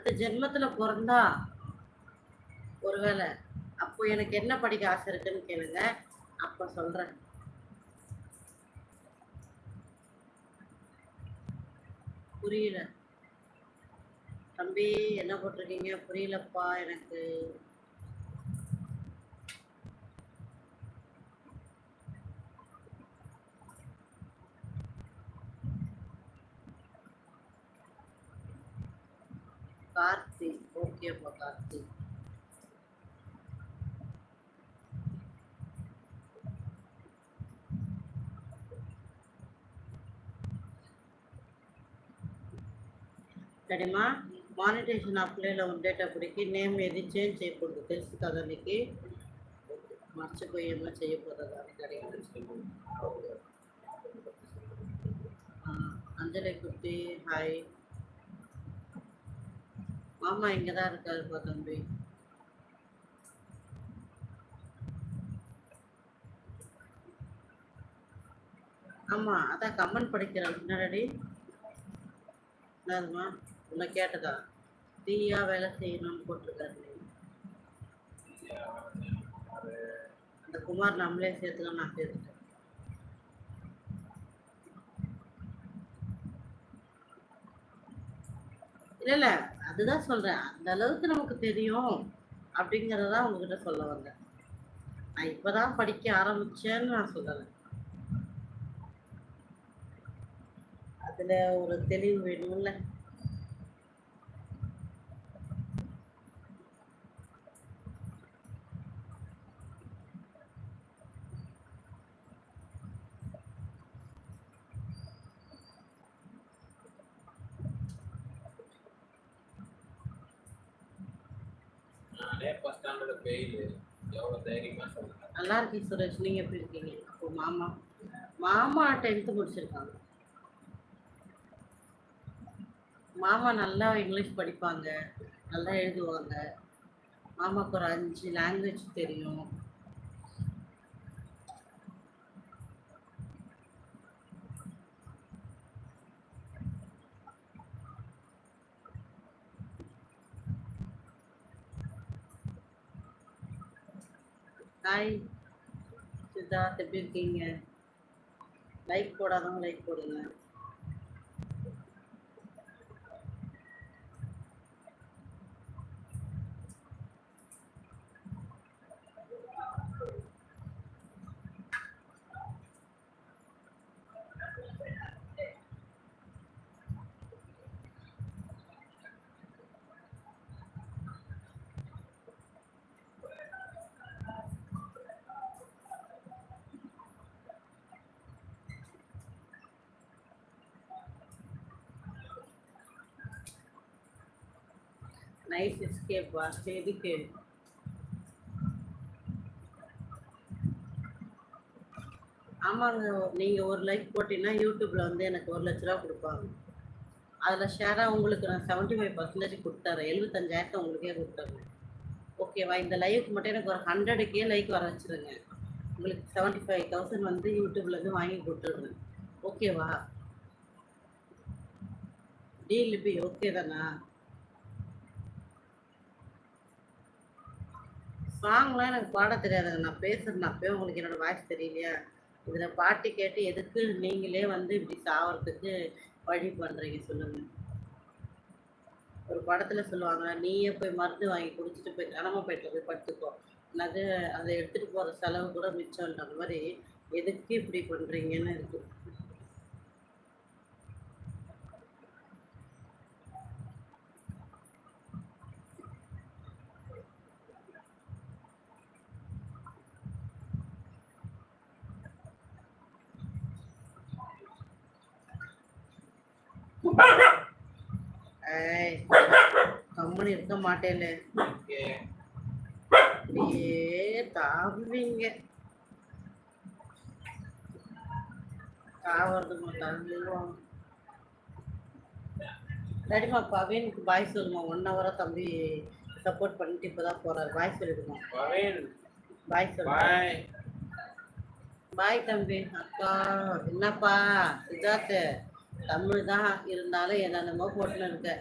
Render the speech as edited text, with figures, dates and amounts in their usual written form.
அடுத்த ஜென்மத்துல பொறந்தா ஒருவேளை அப்போ எனக்கு என்ன படிக்க ஆசை இருக்குன்னு கேளுங்க. அப்ப சொல்றேன். புரியல தம்பி, என்ன போட்டிருக்கீங்க? புரியலப்பா எனக்கு. கார்த்திக், ஓகேப்பா கார்த்திக். కడిమా మానిటేషన్ అప్లైలో ఉండేటప్పటికి నేమ్ ఏది చేంజ్ చేయకూడదు, తెలుసు కదా నీకు? మర్చిపోయేమో చేయకూడదు అని అడిగాను. அஞ்சலி குட்டி ஹாய். மாமா இங்கே தான் இருக்காருப்பா தம்பி. ஆமாம், அதான் கமெண்ட் படிக்கிறேன். என்னடி என்னதுமா உன்னை கேட்டதா? தீயா வேலை செய்யணும்னு போட்டிருக்காரு. அந்த குமார் நம்மளே சேர்த்துக்கலாம், நான் சேர்த்துட்டேன். இல்லை இல்லை, அதுதான் சொல்கிறேன். அந்த அளவுக்கு நமக்கு தெரியும் அப்படிங்கிறதான் உங்ககிட்ட சொல்ல வந்தேன். நான் இப்போ தான் படிக்க ஆரம்பித்தேன்னு நான் சொல்லலை. அதில் ஒரு தெளிவு வேணும்ல. நல்லா இருக்கேன் சுரேஷ், நீங்கள் எப்படி இருக்கீங்க? அப்போ மாமா 10th முடிச்சிருக்காங்க. மாமா நல்லா இங்கிலீஷ் படிப்பாங்க, நல்லா எழுதுவாங்க. மாமாவுக்கு ஒரு 5 லாங்குவேஜ் தெரியும். ஹாய் சித்தார்த், எப்படி இருக்கீங்க? லைக் போடாதவங்க லைக் போடுங்க. நைஸ் எஸ்கேப்பா, எதுக்கு? ஆமாங்க, நீங்கள் ஒரு லைக் போட்டிங்கன்னா யூடியூப்பில் வந்து எனக்கு 1 லட்ச ரூபா கொடுப்பாங்க. அதில் ஷேராக உங்களுக்கு நான் 75% கொடுத்துறேன். 75,000 உங்களுக்கே கொடுத்துறேன். ஓகேவா? இந்த லைவுக்கு மட்டும் எனக்கு ஒரு 100K லைக் வர வச்சுருங்க. உங்களுக்கு 75,000 வந்து யூடியூப்லேருந்து வாங்கி கொடுத்துருங்க. ஓகேவா? டீல் இப்படி ஓகே தானா? சாங்லாம் எனக்கு பாட தெரியாதுங்க. நான் பேசுகிறேன் அப்பயே உங்களுக்கு என்னோடய வாய்ஸ் தெரியலையா? இதில் பாட்டு கேட்டு எதுக்கு நீங்களே வந்து இப்படி சாவறதுக்கு வழி பண்ணுறீங்க சொல்லுங்கள். ஒரு படத்தில் சொல்லுவாங்க, நீயே போய் மருந்து வாங்கி குடிச்சிட்டு போய் கடமைப்பேட்டில் போய் படுத்துக்கோ, அது அதை எடுத்துகிட்டு போகிற செலவு கூட மிச்சம்ன்ற மாதிரி எதுக்கு இப்படி பண்ணுறீங்கன்னு இருக்குது. கம்முன்னு இருக்க மாட்டேன். தாவுவீங்க, தாவறது மாட்டாங்க. சரிம்மா, பவீனுக்கு பாய் சொல்லுமா. 1 ஹவரா தம்பி சப்போர்ட் பண்ணிட்டு இப்போதான் போறாரு. பாய் சொல்லிடுமா. பாய் சொல்லு. பாய் தம்பி. அக்கா என்னப்பா சித்தார்த்து, தமிழ் தான் இருந்தாலும் என்னென்னமோ போட்டுன்னு இருக்க.